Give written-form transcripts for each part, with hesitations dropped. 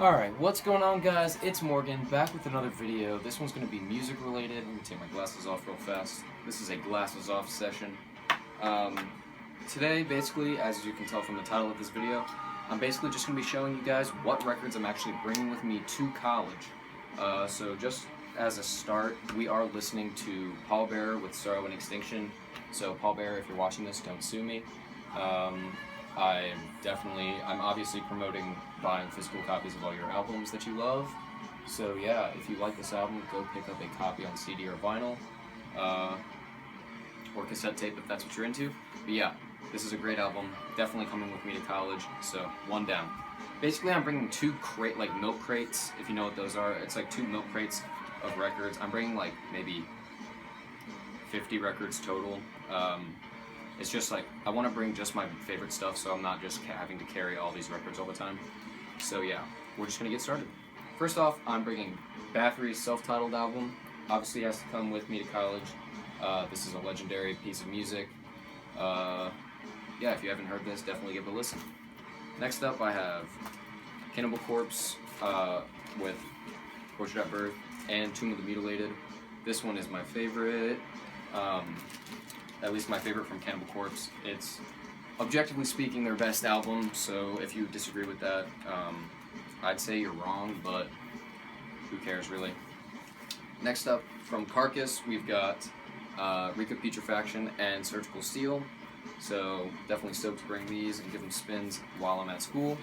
Alright, what's going on, guys? It's Morgan, back with another video. This one's going to be music related. Let me take my glasses off real fast. This is a glasses off session. Today, basically, as you can tell from the title of this video, I'm basically just going to be showing you guys what records I'm actually bringing with me to college. So just as a start, we are listening to Paul Bearer with Sorrow and Extinction. So Paul Bearer, if you're watching this, don't sue me. I'm obviously promoting buying physical copies of all your albums that you love. So yeah, if you like this album, go pick up a copy on CD or vinyl, or cassette tape if that's what you're into. But yeah, this is a great album, definitely coming with me to college, so one down. Basically, I'm bringing two milk crates, if you know what those are. It's like two milk crates of records. I'm bringing like maybe 50 records total. It's just like, I want to bring just my favorite stuff, so I'm not just having to carry all these records all the time. So yeah, we're just going to get started. First off, I'm bringing Bathory's self-titled album. Obviously, it has to come with me to college. This is a legendary piece of music. Yeah, if you haven't heard this, definitely give it a listen. Next up, I have Cannibal Corpse with Portrait at Birth and Tomb of the Mutilated. This one is my favorite. At least my favorite from Cannibal Corpse. It's, objectively speaking, their best album, so if you disagree with that, I'd say you're wrong, but who cares, really. Next up, from Carcass, we've got Rika Putrefaction and Surgical Steel, so definitely stoked to bring these and give them spins while I'm at school.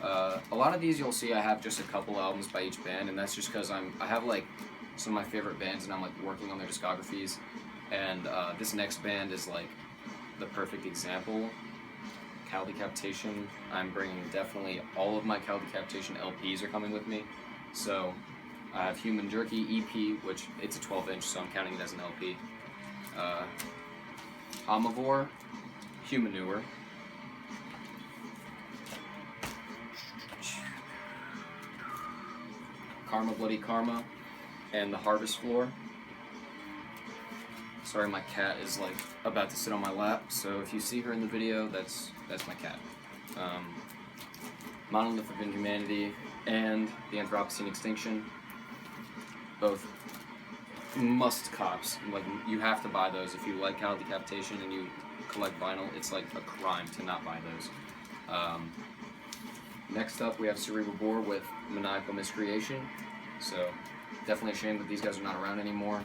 A lot of these you'll see I have just a couple albums by each band, and that's just because I have like some of my favorite bands and I'm like working on their discographies. And this next band is like the perfect example. Cattle Decapitation. I'm bringing definitely all of my Cattle Decapitation LPs are coming with me. So I have Human Jerky EP, which it's a 12-inch, so I'm counting it as an LP. Omnivore, Humanure, Karma Bloody Karma, and The Harvest Floor. Sorry, my cat is like about to sit on my lap, so if you see her in the video, that's my cat. Monolith of Inhumanity and The Anthropocene Extinction, both must cops. Like, you have to buy those if you like Cattle Decapitation and you collect vinyl. It's like a crime to not buy those. Next up, we have Cerebral Bore with Maniacal Miscreation. So definitely a shame that these guys are not around anymore.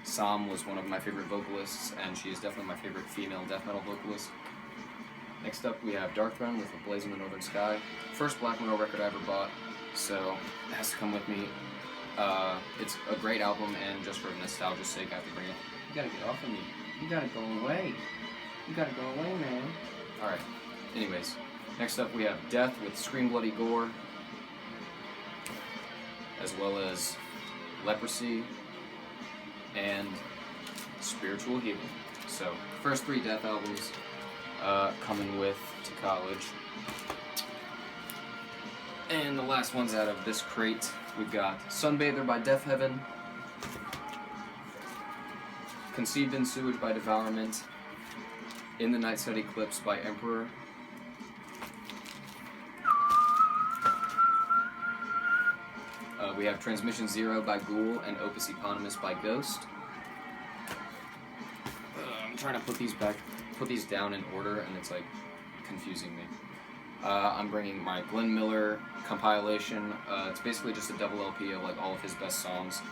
Sam was one of my favorite vocalists, and she is definitely my favorite female death metal vocalist. Next up, we have Darkthrone with A Blaze in the Northern Sky. First black metal record I ever bought, so it has to come with me. It's a great album, and just for nostalgia's sake, I have to bring it. You gotta get off of me. You gotta go away. You gotta go away, man. Alright, anyways. Next up, we have Death with Scream Bloody Gore, as well as Leprosy and Spiritual Healing. So, first three Death albums coming with to college. And the last ones out of this crate, we've got Sunbather by Deafheaven, Conceived in Sewage by Devourment, In the Night Side Eclipse by Emperor, we have Transmission Zero by Ghoul and Opus Eponymous by Ghost. I'm trying to put these down in order, and it's like confusing me. I'm bringing my Glenn Miller compilation. It's basically just a double LP of like all of his best songs,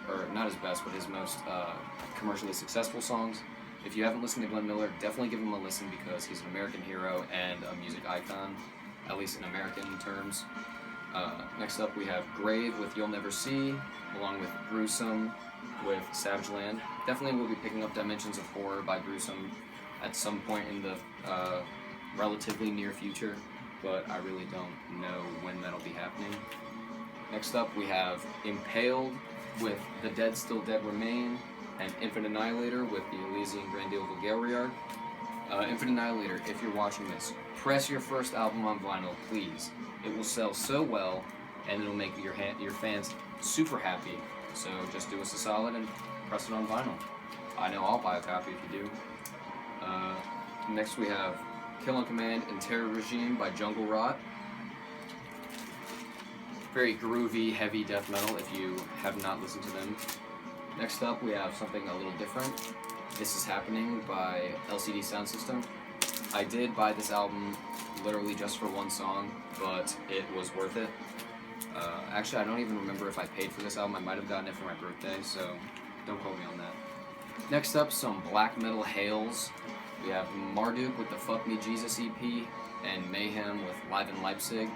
or not his best, but his most commercially successful songs. If you haven't listened to Glenn Miller, definitely give him a listen because he's an American hero and a music icon, at least in American terms. Next up, we have Grave with You'll Never See, along with Gruesome with Savage Land. Definitely will be picking up Dimensions of Horror by Gruesome at some point in the relatively near future, but I really don't know when that'll be happening. Next up, we have Impaled with The Dead Still Dead Remain, and Infant Annihilator with the Elysian Grandeel Vulgariard. Infant Annihilator, if you're watching this, press your first album on vinyl, please. It will sell so well, and it'll make your fans super happy. So just do us a solid and press it on vinyl. I know I'll buy a copy if you do. Next we have Kill on Command and Terror Regime by Jungle Rot. very groovy, heavy death metal if you have not listened to them. Next up, we have something a little different. This Is Happening by LCD Sound System. I did buy this album literally just for one song, but it was worth it. Actually, I don't even remember if I paid for this album. I might have gotten it for my birthday, so don't quote me on that. Next up, some black metal hails. We have Marduk with the Fuck Me Jesus EP and Mayhem with Live in Leipzig.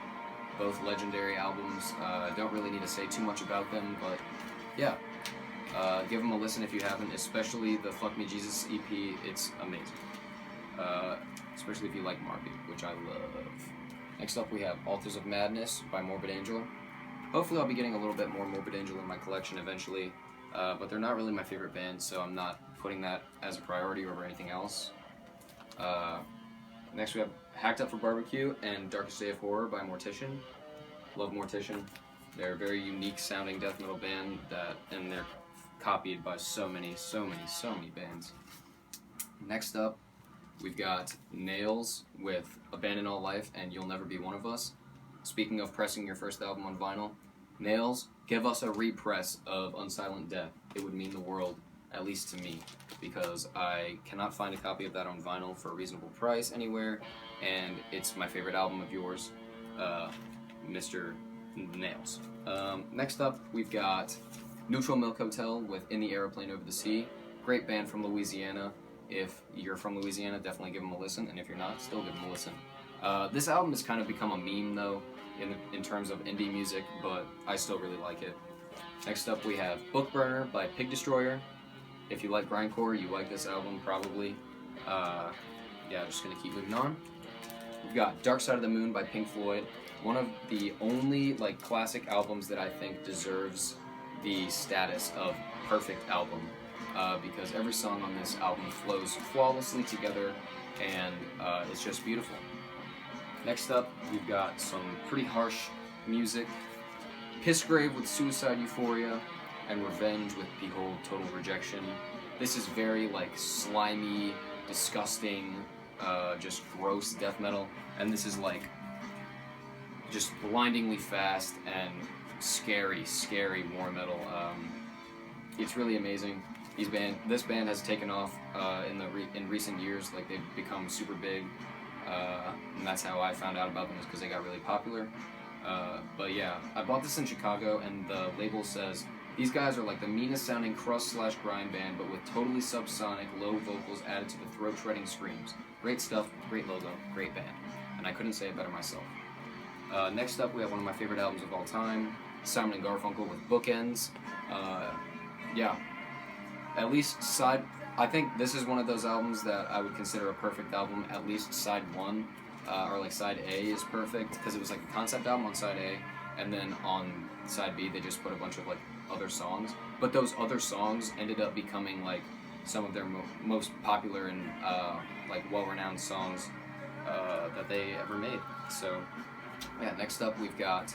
Both legendary albums. Don't really need to say too much about them, but yeah. Give them a listen if you haven't, especially the Fuck Me Jesus EP. It's amazing. Especially if you like Marduk, which I love. Next up, we have Altars of Madness by Morbid Angel. Hopefully I'll be getting a little bit more Morbid Angel in my collection eventually, but they're not really my favorite band, so I'm not putting that as a priority over anything else. Next we have Hacked Up for Barbecue and Darkest Day of Horror by Mortician. Love Mortician. They're a very unique sounding death metal band and they're copied by so many bands. Next up, we've got Nails with Abandon All Life and You'll Never Be One of Us. Speaking of pressing your first album on vinyl, Nails, give us a repress of Unsilent Death. It would mean the world, at least to me, because I cannot find a copy of that on vinyl for a reasonable price anywhere, and it's my favorite album of yours, Mr. Nails. Next up, we've got Neutral Milk Hotel with In the Aeroplane Over the Sea. Great band from Louisiana. If you're from Louisiana, definitely give them a listen, and if you're not, still give them a listen. This album has kind of become a meme, though, in terms of indie music, but I still really like it. Next up, we have Book Burner by Pig Destroyer. If you like grindcore, you like this album, probably. Yeah, just gonna keep moving on. We've got Dark Side of the Moon by Pink Floyd. One of the only, classic albums that I think deserves the status of perfect album. Because every song on this album flows flawlessly together, and it's just beautiful. Next up, we've got some pretty harsh music. Pissgrave with Suicide Euphoria, and Revenge with Behold Total Rejection. This is very, slimy, disgusting, just gross death metal, and this is, just blindingly fast and scary war metal. It's really amazing. This band has taken off in recent years. They've become super big, and that's how I found out about them, is because they got really popular. But yeah, I bought this in Chicago, and the label says these guys are the meanest sounding crust/grind band, but with totally subsonic, low vocals added to the throat-shredding screams. Great stuff, great logo, great band, and I couldn't say it better myself. Next up, we have one of my favorite albums of all time, Simon & Garfunkel with Bookends. Yeah. At least I think this is one of those albums that I would consider a perfect album. At least side 1, or side A is perfect, because it was a concept album on side A, and then on side B they just put a bunch of other songs. But those other songs ended up becoming some of their most popular and well-renowned songs that they ever made. So yeah, next up we've got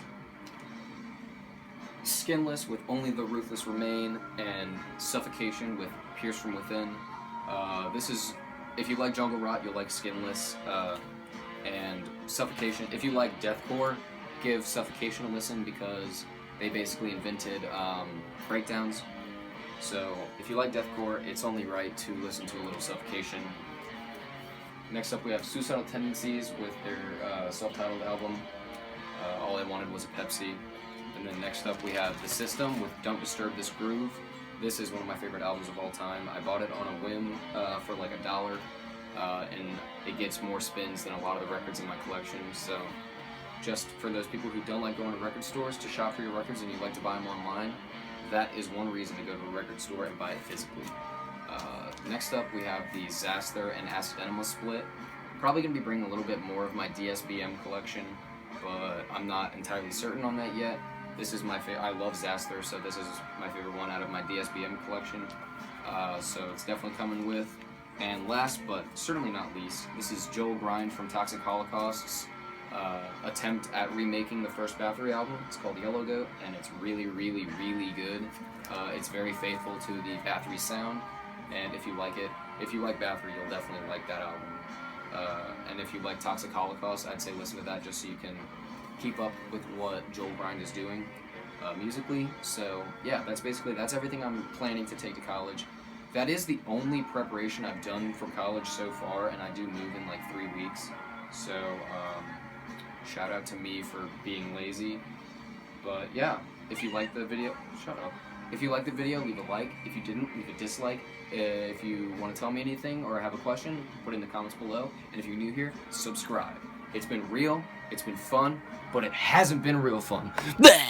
Skinless with Only the Ruthless Remain, and Suffocation with Pierce from Within. This is, if you like Jungle Rot, you'll like Skinless, and Suffocation. If you like deathcore, give Suffocation a listen, because they basically invented breakdowns. So if you like deathcore, it's only right to listen to a little Suffocation. Next up we have Suicidal Tendencies with their self-titled album, All I Wanted Was a Pepsi. And then next up we have The System with Don't Disturb This Groove. This is one of my favorite albums of all time. I bought it on a whim for $1, and it gets more spins than a lot of the records in my collection. So just for those people who don't like going to record stores to shop for your records and you like to buy them online, that is one reason to go to a record store and buy it physically. Next up we have the Xasthur and Acid Enema split. Probably going to be bringing a little bit more of my DSBM collection, but I'm not entirely certain on that yet. This is my favorite. I love Xasthur, so this is my favorite one out of my DSBM collection. So it's definitely coming with. And last but certainly not least, this is Joel Grind from Toxic Holocaust's attempt at remaking the first Bathory album. It's called Yellow Goat, and it's really good. It's very faithful to the Bathory sound, and if you like Bathory, you'll definitely like that album. And if you like Toxic Holocaust, I'd say listen to that just so you can keep up with what Joel Grind is doing musically. So yeah, that's everything I'm planning to take to college. That is the only preparation I've done for college so far, and I do move in like 3 weeks. So shout out to me for being lazy. But yeah, if you like the video, shut up. If you liked the video, leave a like. If you didn't, leave a dislike. If you want to tell me anything or have a question, put it in the comments below. And if you're new here, subscribe. It's been real, it's been fun, but it hasn't been real fun.